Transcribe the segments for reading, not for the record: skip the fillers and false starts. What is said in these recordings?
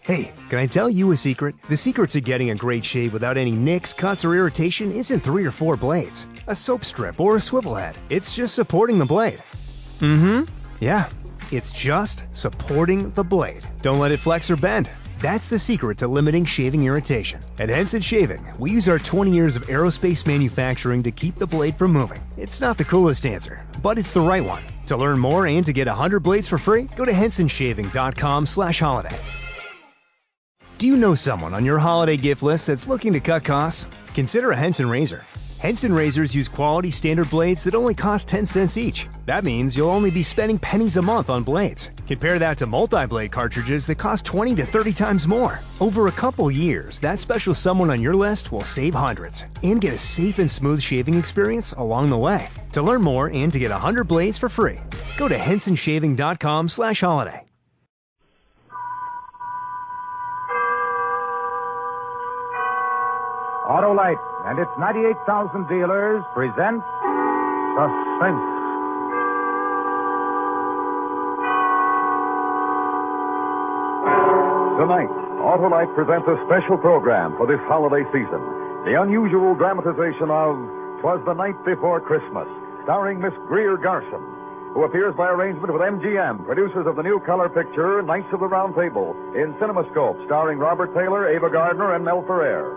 Hey, can I tell you a secret? The secret to getting a great shave without any nicks, cuts, or irritation isn't 3 or 4 blades, a soap strip, or a swivel head. It's just supporting the blade. Yeah, it's just supporting the blade. Don't let it flex or bend. That's the secret to limiting shaving irritation. At Henson Shaving, we use our 20 years of aerospace manufacturing to keep the blade from moving. It's not the coolest answer, but it's the right one. To learn more and to get 100 blades for free, go to hensonshaving.com/holiday. Do you know someone on your holiday gift list that's looking to cut costs? Consider a Henson razor. Henson razors use quality standard blades that only cost 10 cents each. That means you'll only be spending pennies a month on blades. Compare that to multi-blade cartridges that cost 20 to 30 times more. Over a couple years, that special someone on your list will save hundreds and get a safe and smooth shaving experience along the way. To learn more and to get 100 blades for free, go to hensonshaving.com/holiday. Autolite and its 98,000 dealers present Suspense. Tonight, Autolite presents a special program for this holiday season. The unusual dramatization of 'Twas the Night Before Christmas, starring Miss Greer Garson, who appears by arrangement with MGM, producers of the new color picture Knights of the Round Table, in CinemaScope, starring Robert Taylor, Ava Gardner, and Mel Ferrer.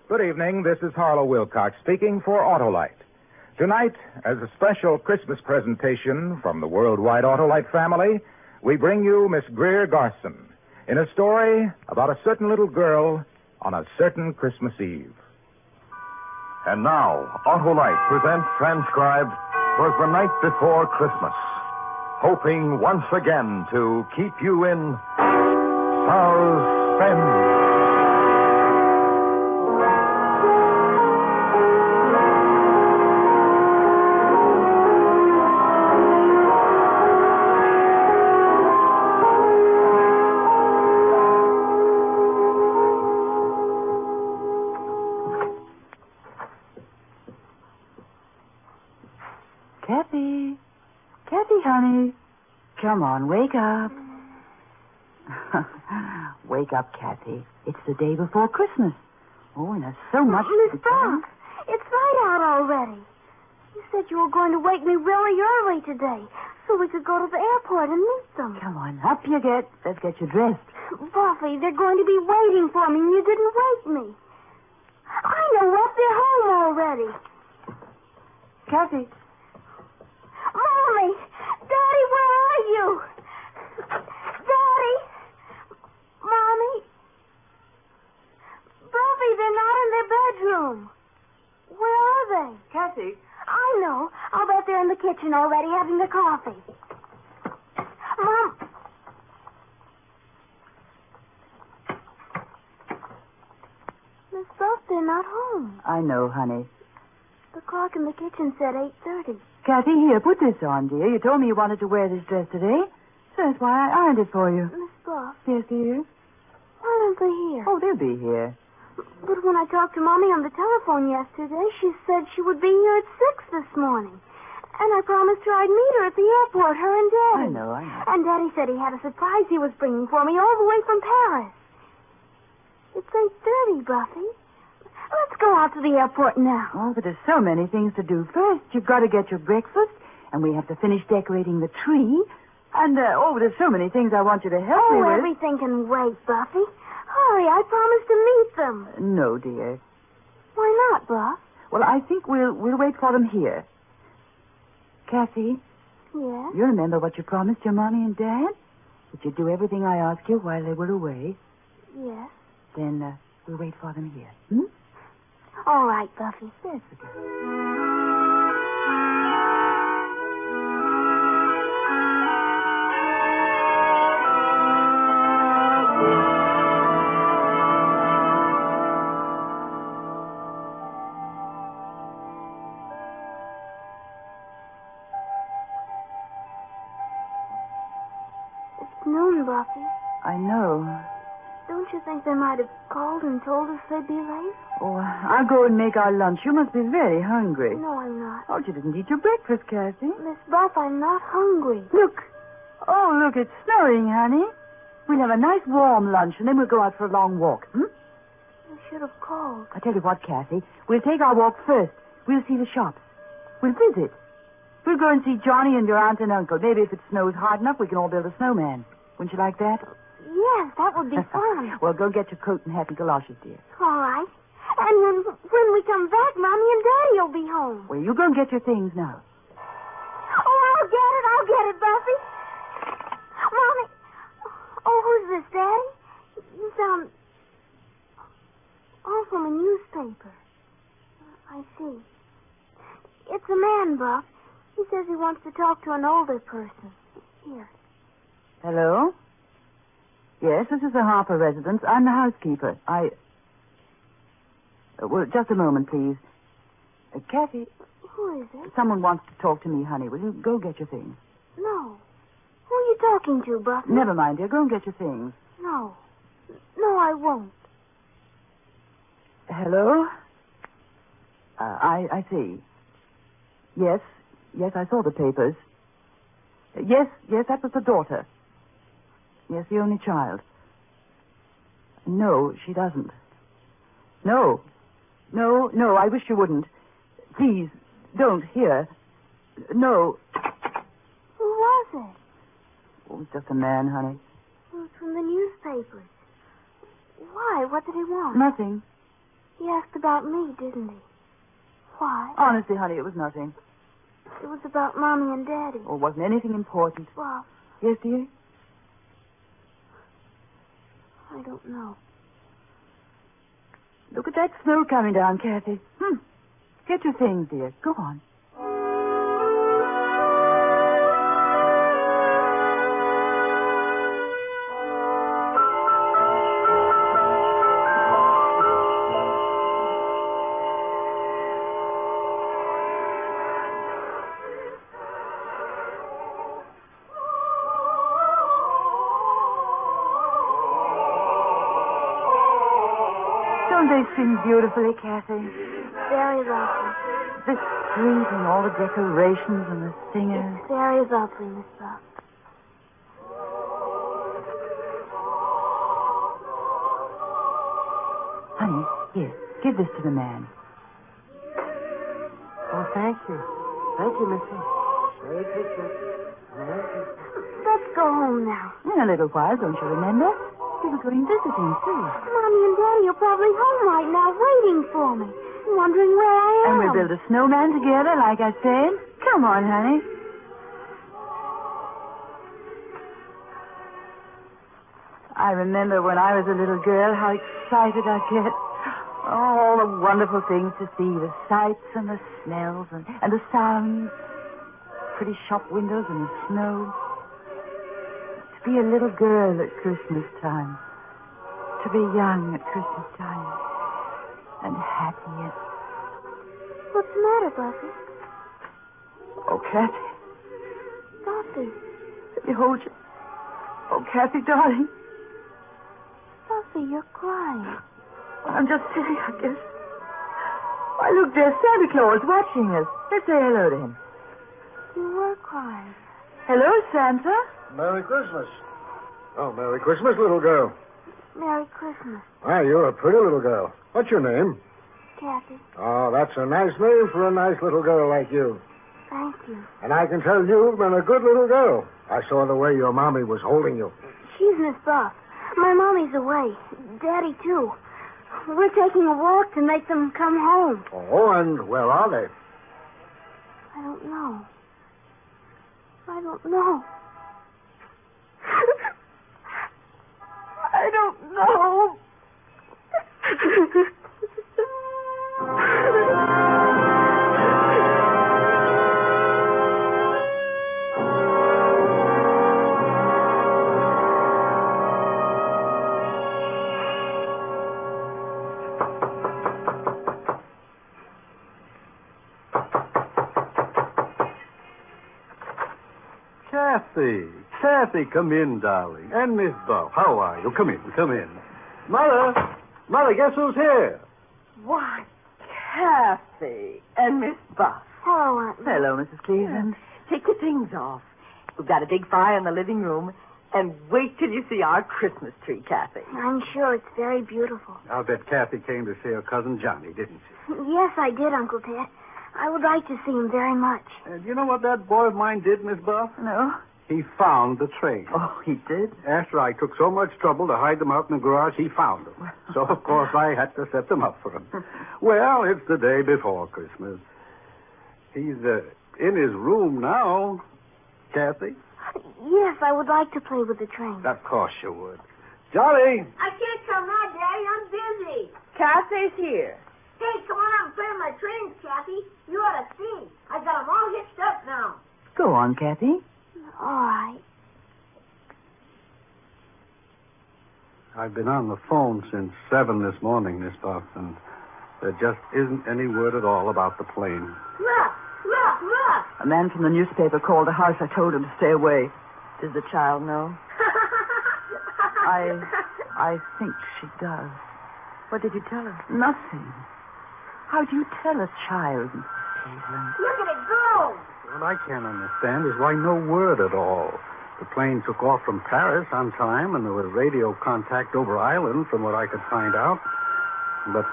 Good evening. This is Harlow Wilcox speaking for Autolite. Tonight, as a special Christmas presentation from the worldwide Autolite family, we bring you Miss Greer Garson in a story about a certain little girl on a certain Christmas Eve. And now, Autolite presents transcribed 'Twas the Night Before Christmas, hoping once again to keep you in suspense. Kathy, honey. Come on, wake up. Wake up, Kathy. It's the day before Christmas. Oh, and there's so much... Miss Brock, it's night out already. You said you were going to wake me really early today so we could go to the airport and meet them. Come on, up you get. Let's get you dressed. Buffy, they're going to be waiting for me and you didn't wake me. I know what, they're home already. Kathy. Mommy! Daddy, where are you? Daddy! Mommy? Buffy, they're not in their bedroom. Where are they? Kathy. I know. I'll bet they're in the kitchen already having their coffee. Mom... Miss Buff, they're not home. I know, honey. The clock in the kitchen said 8:30. Kathy, here, put this on, dear. You told me you wanted to wear this dress today, so that's why I ironed it for you. Miss Buff, Yes, dear? why aren't they here? Oh, they'll be here. But when I talked to Mommy on the telephone yesterday, she said she would be here at 6 this morning. And I promised her I'd meet her at the airport, her and Daddy. I know. And Daddy said he had a surprise he was bringing for me all the way from Paris. It's 8:30, Buffy. Let's go out to the airport now. Oh, but there's so many things to do. First, you've got to get your breakfast, and we have to finish decorating the tree. And, there's so many things I want you to help me with. Everything can wait, Buffy. Hurry, I promised to meet them. No, dear. Why not, Buff? Well, I think we'll wait for them here. Kathy, Yes? you remember what you promised your Mommy and Dad? That you'd do everything I asked you while they were away. Yes. Then, we'll wait for them here. Hmm? All right, Buffy. Yes, okay. It's noon, Buffy. I know. Don't you think they might have called and told us they'd be late? Oh, I'll go and make our lunch. You must be very hungry. No, I'm not. Oh, you didn't eat your breakfast, Kathy. Miss Buff, I'm not hungry. Look. Oh, look, it's snowing, honey. We'll have a nice warm lunch, and then we'll go out for a long walk. You should have called. I tell you what, Kathy. We'll take our walk first. We'll see the shops. We'll visit. We'll go and see Johnny and your aunt and uncle. Maybe if it snows hard enough, we can all build a snowman. Wouldn't you like that? Yes, that would be fun. Well, go get your coat and hat and galoshes, dear. All right. And when we come back, Mommy and Daddy will be home. Well, you go and get your things now. Oh, I'll get it, Buffy. Mommy. Oh, who's this, Daddy? You sound... Oh, from a newspaper. I see. It's a man, Buff. He says he wants to talk to an older person. Here. Hello? Yes, this is the Harper residence. I'm the housekeeper. Well, just a moment, please. Kathy. Who is it? Someone wants to talk to me, honey. Will you go get your things? No. Who are you talking to, Buffy? Never mind, dear. Go and get your things. No. No, I won't. Hello? I see. Yes, I saw the papers. Yes, that was the daughter. Yes, the only child. No, she doesn't. No, I wish you wouldn't. Please, don't hear. No. Who was it? Oh, it was just a man, honey. It was from the newspapers. Why? What did he want? Nothing. He asked about me, didn't he? Why? Honestly, honey, it was nothing. It was about Mommy and Daddy. Oh, it wasn't anything important. Well, Yes, dear? I don't know. Look at that snow coming down, Kathy. Get your things, dear. Go on. Don't they sing beautifully, Kathy? Very lovely. The street and all the decorations and the singers. It's very lovely, Miss Buff. Honey, here, give this to the man. Oh, thank you. Thank you, Missy. Merry Christmas. Merry Christmas. Let's go home now. In a little while, don't you remember? We were going visiting, too. Mommy and Daddy are probably home right now waiting for me, wondering where I am. And we'll build a snowman together, like I said. Come on, honey. I remember when I was a little girl how excited I'd get. All the wonderful things to see, the sights and the smells and the sounds. Pretty shop windows and the snow. To be a little girl at Christmas time. To be young at Christmas time. And happy. What's the matter, Buffy? Oh, Kathy. Buffy. Let me hold you. Oh, Kathy, darling. Buffy, you're crying. I'm just silly, I guess. Why, look, there's Santa Claus watching us. Let's say hello to him. You were crying. Hello, Santa. Merry Christmas. Oh, Merry Christmas, little girl. Merry Christmas, Why, you're a pretty little girl. What's your name? Kathy. Oh, that's a nice name for a nice little girl like you. Thank you. And I can tell you've been a good little girl. I saw the way your mommy was holding you. She's Miss Buff. My mommy's away. Daddy, too. We're taking a walk to make them come home. Oh, and where are they? I don't know. I don't know. I don't know. Kathy, come in, darling. And Miss Buff, how are you? Come in. Mother, guess who's here? Why, Kathy and Miss Buff. Hello, Aunt Lou. Hello, Mrs. Cleveland. Take your things off. We've got a big fire in the living room. And wait till you see our Christmas tree, Kathy. I'm sure it's very beautiful. I'll bet Kathy came to see her cousin Johnny, didn't she? Yes, I did, Uncle Ted. I would like to see him very much. Do you know what that boy of mine did, Miss Buff? No? He found the train. Oh, he did? After I took so much trouble to hide them out in the garage, he found them. So, of course, I had to set them up for him. Well, it's the day before Christmas. He's in his room now, Kathy. Yes, I would like to play with the train. Of course you would. Johnny! I can't come now, Daddy. I'm busy. Kathy's here. Hey, come on out and play with my trains, Kathy. You ought to see. I got them all hitched up now. Go on, Kathy. All right. I've been on the phone since 7 this morning, Miss Buff, and there just isn't any word at all about the plane. Look. A man from the newspaper called the house. I told him to stay away. Does the child know? I think she does. What did you tell her? Nothing. How do you tell a child, Mrs. Cleveland? Look at it go. What I can't understand is why no word at all. The plane took off from Paris on time, and there was radio contact over island, from what I could find out. But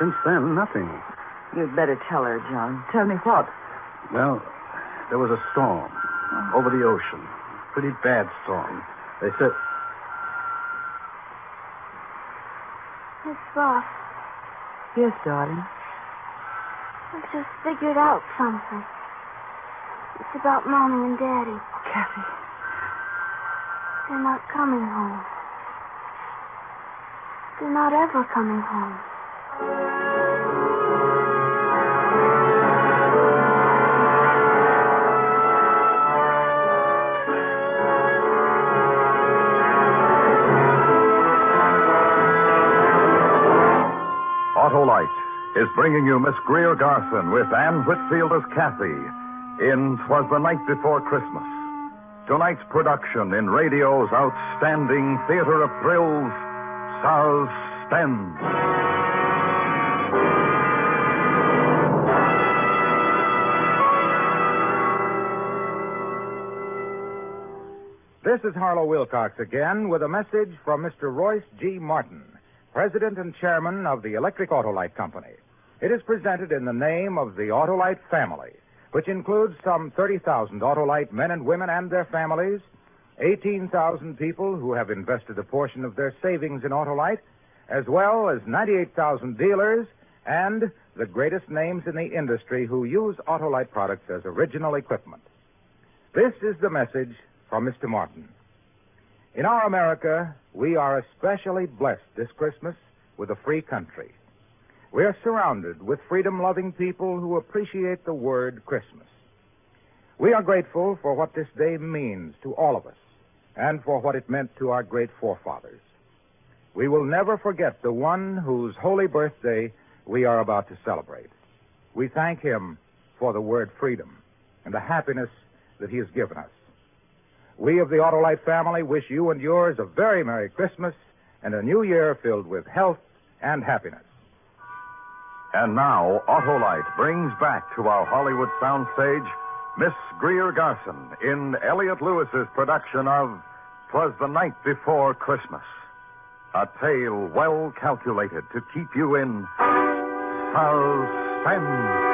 since then, nothing. You'd better tell her, John. Tell me what? Well, there was a storm over the ocean. Pretty bad storm. They said... Miss Buff, Yes, darling. I just figured out something. It's about Mommy and Daddy. Kathy. They're not coming home. They're not ever coming home. Autolite is bringing you Miss Greer Garson with Anne Whitfield as Kathy in 'Twas the Night Before Christmas. Tonight's production in radio's outstanding theater of thrills, Suspense. This is Harlow Wilcox again with a message from Mr. Royce G. Martin, President and Chairman of the Electric Autolite Company. It is presented in the name of the Autolite family, which includes some 30,000 Autolite men and women and their families, 18,000 people who have invested a portion of their savings in Autolite, as well as 98,000 dealers and the greatest names in the industry who use Autolite products as original equipment. This is the message from Mr. Martin. In our America, we are especially blessed this Christmas with a free country. We are surrounded with freedom-loving people who appreciate the word Christmas. We are grateful for what this day means to all of us and for what it meant to our great forefathers. We will never forget the one whose holy birthday we are about to celebrate. We thank him for the word freedom and the happiness that he has given us. We of the Autolite family wish you and yours a very Merry Christmas and a new year filled with health and happiness. And now, Autolite brings back to our Hollywood soundstage Miss Greer Garson in Elliot Lewis's production of 'Twas the Night Before Christmas. A tale well calculated to keep you in suspense.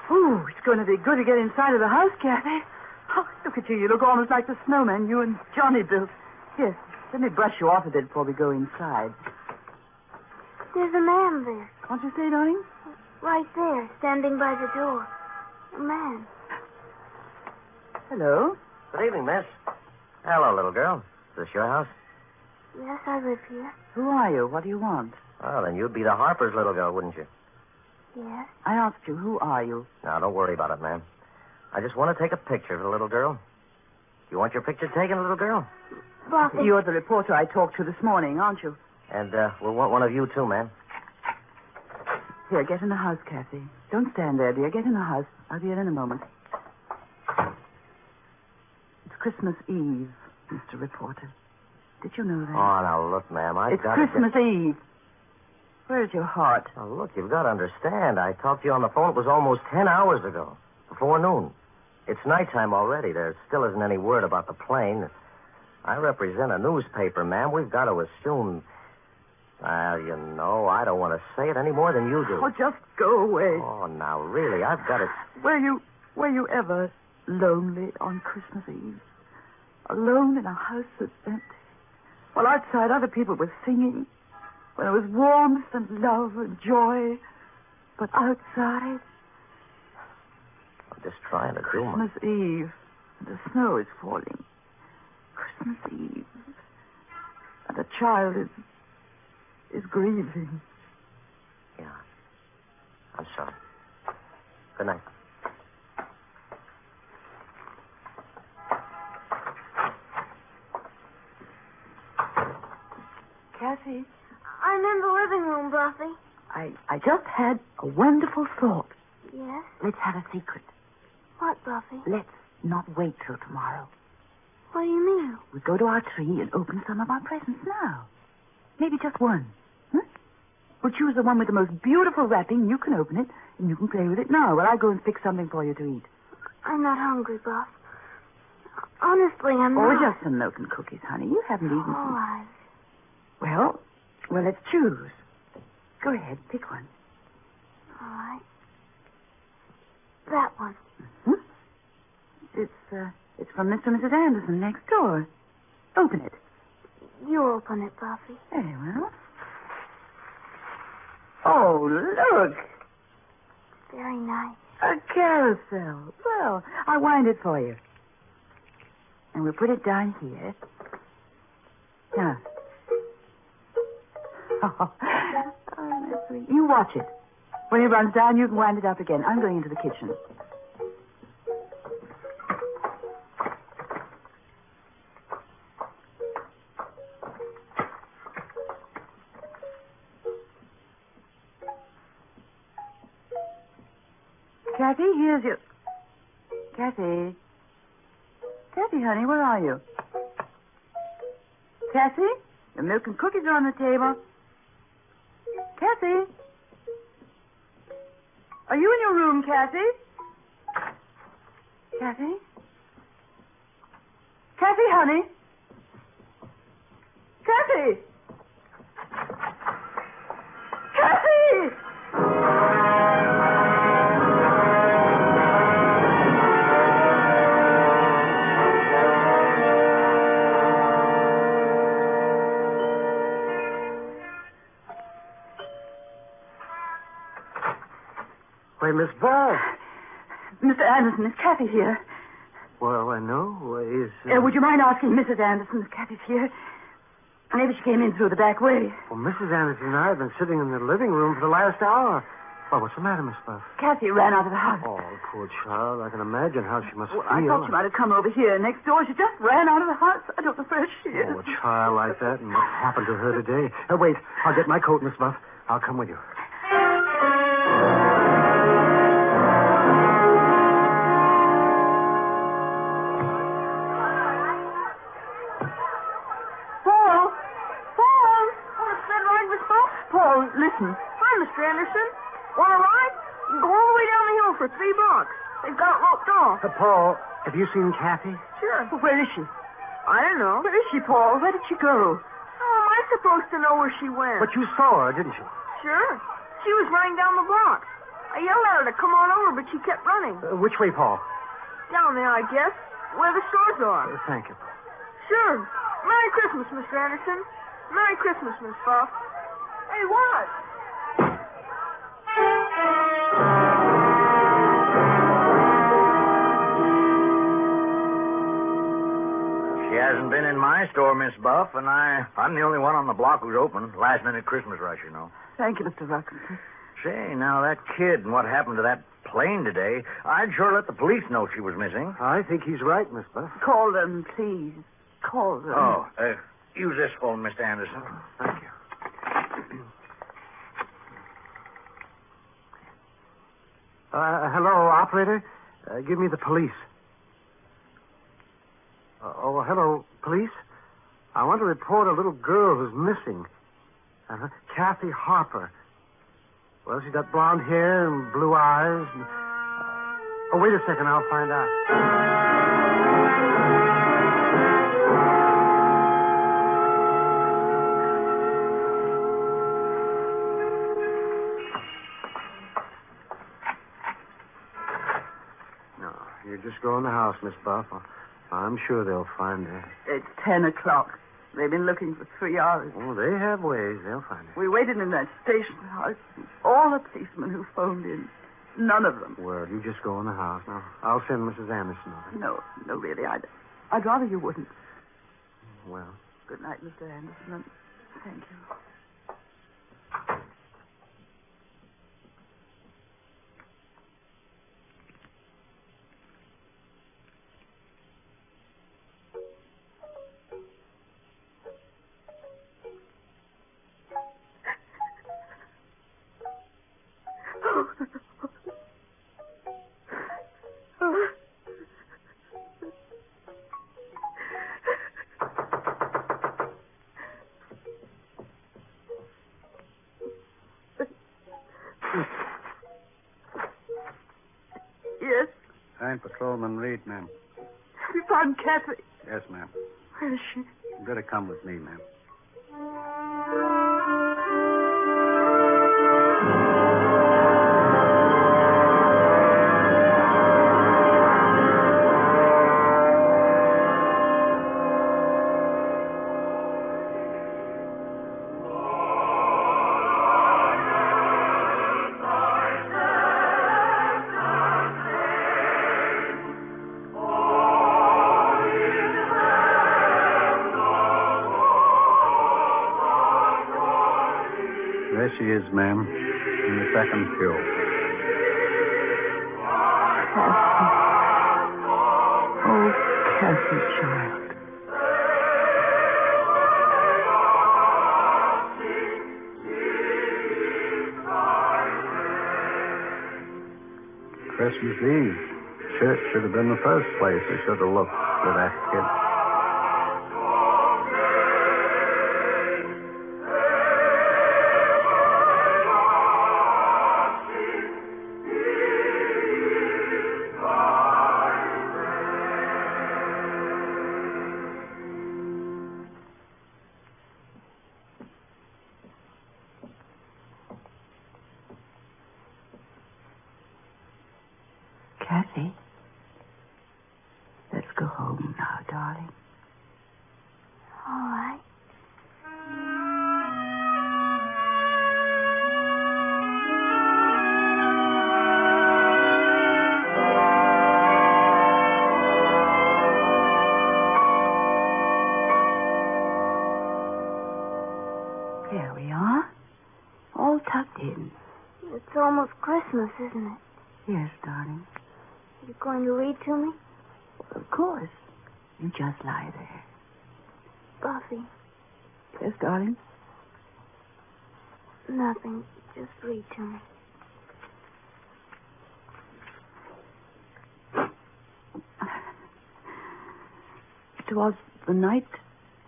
Oh, it's going to be good to get inside of the house, Kathy. Oh, look at you. You look almost like the snowman you and Johnny built. Yes, let me brush you off a bit before we go inside. There's a man there, What'd you say, darling? right there, standing by the door. A man. Hello? Good evening, miss. Hello, little girl. Is this your house? Yes, I live here. Who are you? What do you want? Oh, then you'd be the Harper's little girl, wouldn't you? Yes. I asked you, who are you? Now, don't worry about it, ma'am. I just want to take a picture of the little girl. You want your picture taken, little girl? Buffy. You're the reporter I talked to this morning, aren't you? And we'll want one of you, too, man. Here, get in the house, Kathy. Don't stand there, dear. Get in the house. I'll be in a moment. It's Christmas Eve, Mr. Reporter. Did you know that? Oh, now, look, ma'am, It's Christmas Eve. Where's your heart? Oh, look, you've got to understand. I talked to you on the phone. It was almost 10 hours ago, before noon. It's nighttime already. There still isn't any word about the plane. I represent a newspaper, ma'am. We've got to assume... Well, you know, I don't want to say it any more than you do. Oh, just go away. Oh, now, really, I've got to... Were you ever lonely on Christmas Eve? Alone in a house that's empty? While outside other people were singing. When there was warmth and love and joy. But outside... I'm just trying to do my... Christmas Eve. And the snow is falling. Christmas Eve. And the child is grieving. Yeah. I'm sorry. Good night. Kathy, I'm in the living room, Buffy. I just had a wonderful thought. Yes? Let's have a secret. What, Buffy? Let's not wait till tomorrow. What do you mean? We go to our tree and open some of our presents now. Maybe just one. Huh? We'll choose the one with the most beautiful wrapping. You can open it, and you can play with it now while I go and fix something for you to eat. I'm not hungry, Buff. Honestly, I'm Or not. just some milk and cookies, honey. You haven't eaten All some. right. Well, let's choose. Go ahead, pick one. All right. That one. Hmm? It's from Mr. and Mrs. Anderson next door. Open it. You open it, Buffy. Very well. Oh, look. Very nice. A carousel. Well, I'll wind it for you. And we'll put it down here. Now. Oh, that's sweet. You watch it. When it runs down, you can wind it up again. I'm going into the kitchen. Kathy, here's your... Kathy? Kathy, honey, where are you? Kathy? The milk and cookies are on the table. Kathy? Are you in your room, Kathy? Kathy? Kathy, honey? Kathy! Kathy! Why, Miss Ball. Mr. Anderson, is Kathy here? Well, I know. Would you mind asking Mrs. Anderson if Kathy's here? Maybe she came in through the back way. Well, Mrs. Anderson and I have been sitting in the living room for the last hour. Well, what's the matter, Miss Buff? Kathy ran out of the house. Oh, poor child. I can imagine how she must feel. I thought she might have come over here next door. She just ran out of the house. I don't know where she is. Oh, a child like that, and what happened to her today? Wait, I'll get my coat, Miss Buff. I'll come with you. Paul, listen. Hi, Mr. Anderson. Want a ride? You can go all the way down the hill for $3. They've got it roped off. Paul, have you seen Kathy? Sure. Well, where is she? I don't know. Where is she, Paul? Where did she go? How am I supposed to know where she went? But you saw her, didn't you? Sure. She was running down the block. I yelled at her to come on over, but she kept running. Which way, Paul? Down there, I guess, where the stores are. Thank you. Sure. Merry Christmas, Mr. Anderson. Merry Christmas, Miss Buff. Hey, what? She hasn't been in my store, Miss Buff, and I'm the only one on the block who's open. Last-minute Christmas rush, you know. Thank you, Mr. Ruckinson. Say, now, that kid and what happened to that plane today, I'd sure let the police know she was missing. I think he's right, Miss Buff. Call them, please. Call them. Oh, use this phone, Mr. Anderson. Thank you. Hello, operator. Give me the police. Hello, police. I want to report a little girl who's missing. Kathy Harper. Well, she's got blonde hair and blue eyes. Wait a second. I'll find out. No, you just go in the house, Miss Buff. I'm sure they'll find her. It's 10 o'clock. They've been looking for 3 hours. Oh, they have ways. They'll find her. We waited in that station house. All the policemen who phoned in. None of them. Well, you just go in the house. Now, I'll send Mrs. Anderson over. No, really. I'd rather you wouldn't. Well. Good night, Mr. Anderson. Thank you. Yes? I'm Patrolman Reed, ma'am. Have you found Kathy? Yes, ma'am. Where is she? You better come with me, ma'am. There she is, ma'am, in the second pew. Oh, Kathy, child. Christmas Eve. Church should have been the first place they should have looked for that kid. Kathy, let's go home now, darling. All right. There we are. All tucked in. It's almost Christmas, isn't it? Yes, darling. You going to read to me? Well, of course. You just lie there. Buffy, Yes, darling? nothing. Just read to me. It was the night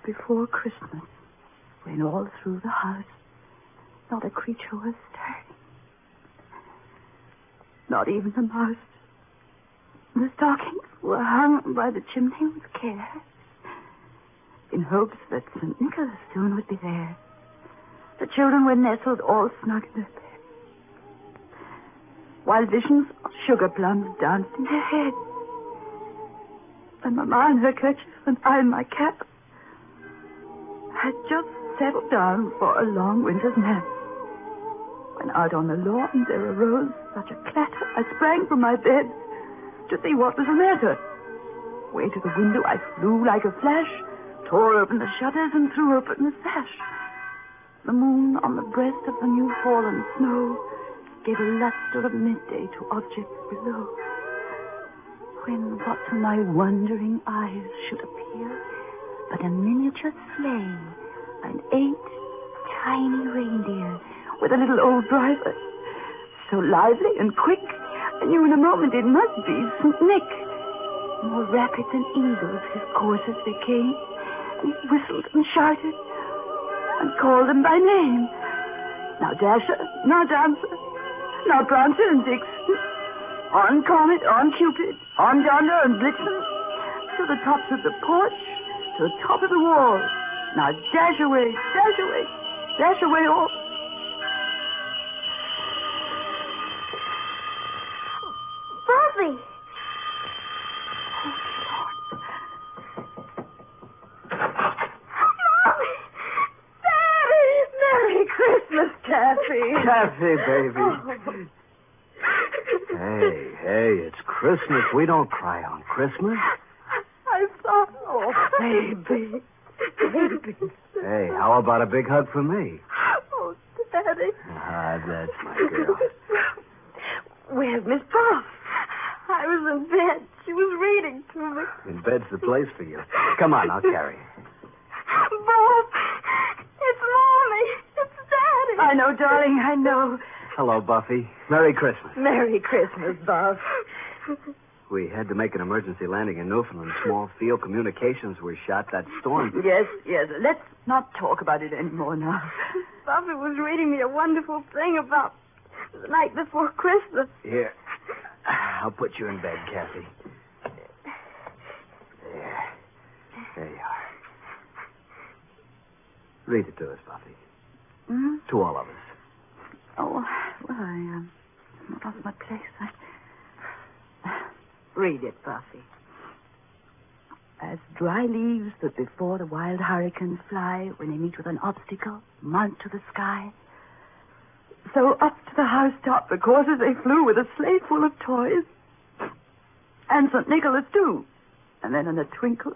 before Christmas when all through the house not a creature was stirring. Not even a mouse. The stockings were hung by the chimney with care, in hopes that St. Nicholas soon would be there. The children were nestled all snug in their beds, while visions of sugar plums danced in their heads. And Mamma in her kerchief and I in my cap had just settled down for a long winter's nap, when out on the lawn there arose such a clatter, I sprang from my bed to see what was the matter. Way to the window I flew like a flash, tore open the shutters and threw open the sash. The moon on the breast of the new fallen snow gave a luster of midday to objects below. When what to my wondering eyes should appear but a miniature sleigh and 8 tiny reindeer with a little old driver, so lively and quick, I knew in a moment it must be St. Nick. More rapid than eagles his coursers they came, and he whistled and shouted and called them by name. Now Dasher, now Dancer, now Prancer and Vixen, on Comet, on Cupid, on Donder and Blitzen, to the tops of the porch, to the top of the wall. Now dash away, dash away, dash away all. Buffy! Merry Christmas, Kathy. Kathy, baby. Hey, it's Christmas. We don't cry on Christmas. I thought, oh, baby. Hey, how about a big hug from me? Oh, Daddy. Ah, that's my girl. Where's Miss Puff? I was in bed. She was reading to me. In bed's the place for you. Come on, I'll carry you. Bob, it's Mommy. It's Daddy. I know, darling, I know. Hello, Buffy. Merry Christmas. Merry Christmas, Bob. We had to make an emergency landing in Newfoundland. Small field communications were shot. That storm. Yes. Let's not talk about it anymore now. Buffy was reading me a wonderful thing about the night before Christmas. Here. I'll put you in bed, Kathy. There you are. Read it to us, Buffy. Hmm? To all of us. Oh, well, I lost my place. Read it, Buffy. As dry leaves that before the wild hurricanes fly when they meet with an obstacle, mount to the sky, so up to the housetop the coursers they flew with a sleigh full of toys. And St. Nicholas, too. And then in a twinkle,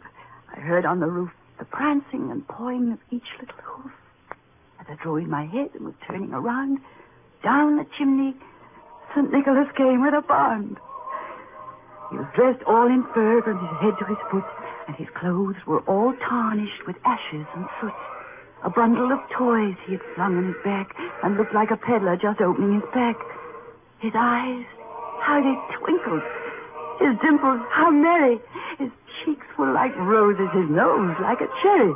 I heard on the roof the prancing and pawing of each little hoof. As I drew in my head and was turning around, down the chimney, St. Nicholas came with a bound. He was dressed all in fur from his head to his foot, and his clothes were all tarnished with ashes and soot. A bundle of toys he had flung on his back and looked like a peddler just opening his pack. His eyes, how they twinkled. His dimples, how merry. His cheeks were like roses, his nose like a cherry.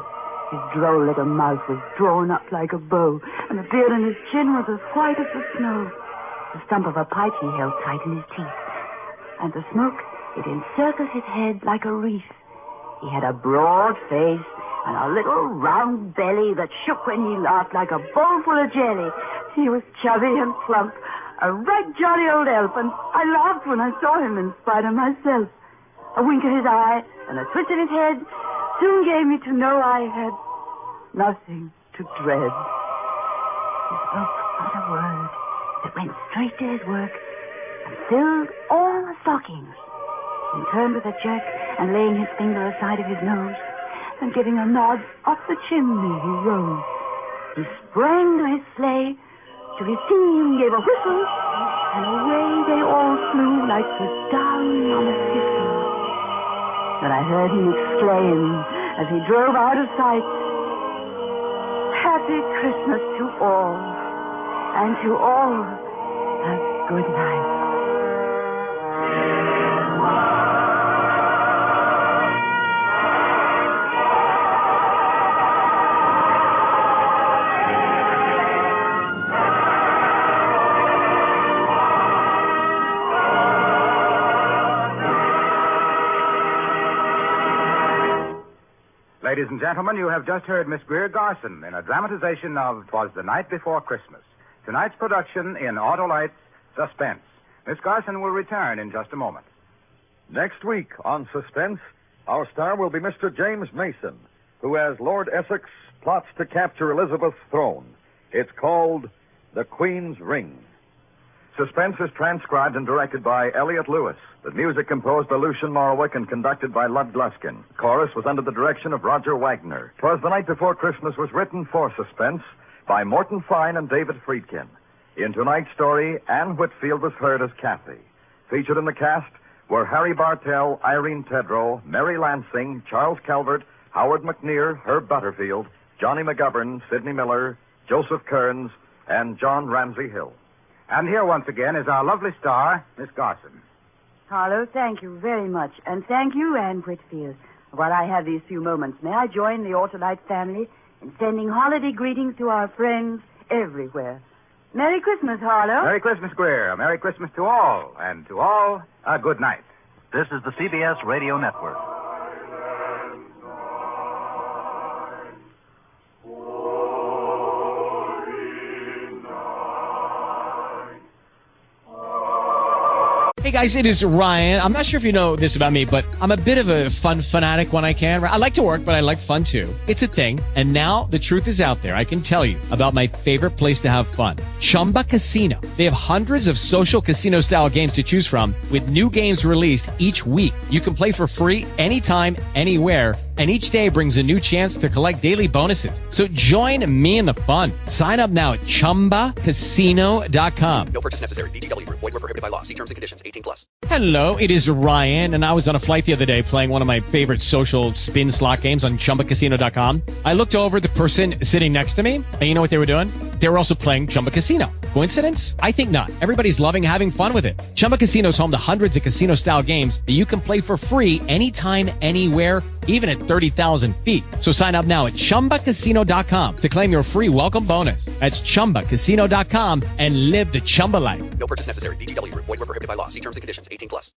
His droll little mouth was drawn up like a bow, and the beard on his chin was as white as the snow. The stump of a pipe he held tight in his teeth, and the smoke, it encircled his head like a wreath. He had a broad face and a little round belly that shook when he laughed like a bowl full of jelly. He was chubby and plump, a right jolly old elf, and I laughed when I saw him in spite of myself. A wink of his eye and a twist of his head soon gave me to know I had nothing to dread. He spoke not a word, but went straight to his work and filled all the stockings. Then turned with a jerk and laying his finger aside of his nose and giving a nod up the chimney he rose. He sprang to his sleigh, to his team gave a whistle, and away they all flew like the down on a thistle. Then I heard him exclaim as he drove out of sight, "Happy Christmas to all, and to all a good night." Ladies and gentlemen, you have just heard Miss Greer Garson in a dramatization of 'Twas the Night Before Christmas. Tonight's production in Autolite's Suspense. Miss Garson will return in just a moment. Next week on Suspense, our star will be Mr. James Mason, who, as Lord Essex, plots to capture Elizabeth's throne. It's called The Queen's Ring. Suspense is transcribed and directed by Elliot Lewis. The music composed by Lucien Morawick and conducted by Lud Gluskin. Chorus was under the direction of Roger Wagner. 'Twas the Night Before Christmas was written for Suspense by Morton Fine and David Friedkin. In tonight's story, Ann Whitfield was heard as Kathy. Featured in the cast were Harry Bartell, Irene Tedrow, Mary Lansing, Charles Calvert, Howard McNear, Herb Butterfield, Johnny McGovern, Sidney Miller, Joseph Kearns, and John Ramsey Hill. And here once again is our lovely star, Miss Garson. Harlow, thank you very much. And thank you, Ann Whitfield. While I have these few moments, may I join the Autolite family in sending holiday greetings to our friends everywhere. Merry Christmas, Harlow. Merry Christmas, Greer. Merry Christmas to all. And to all, a good night. This is the CBS Radio Network. Hey guys, it is Ryan. I'm not sure if you know this about me, but I'm a bit of a fun fanatic when I can. I like to work, but I like fun too. It's a thing. And now the truth is out there. I can tell you about my favorite place to have fun. Chumba Casino. They have hundreds of social casino style games to choose from with new games released each week. You can play for free anytime, anywhere. And each day brings a new chance to collect daily bonuses. So join me in the fun. Sign up now at ChumbaCasino.com. No purchase necessary. VGW. Void where prohibited by law. See terms and conditions. 18+. Hello, it is Ryan, and I was on a flight the other day playing one of my favorite social spin slot games on ChumbaCasino.com. I looked over at the person sitting next to me, and you know what they were doing? They were also playing Chumba Casino. Coincidence? I think not. Everybody's loving having fun with it. Chumba Casino is home to hundreds of casino-style games that you can play for free anytime, anywhere, even at 30,000 feet. So sign up now at ChumbaCasino.com to claim your free welcome bonus. That's ChumbaCasino.com and live the Chumba life. No purchase necessary. VGW. Void where prohibited by law. See terms and conditions. 18+.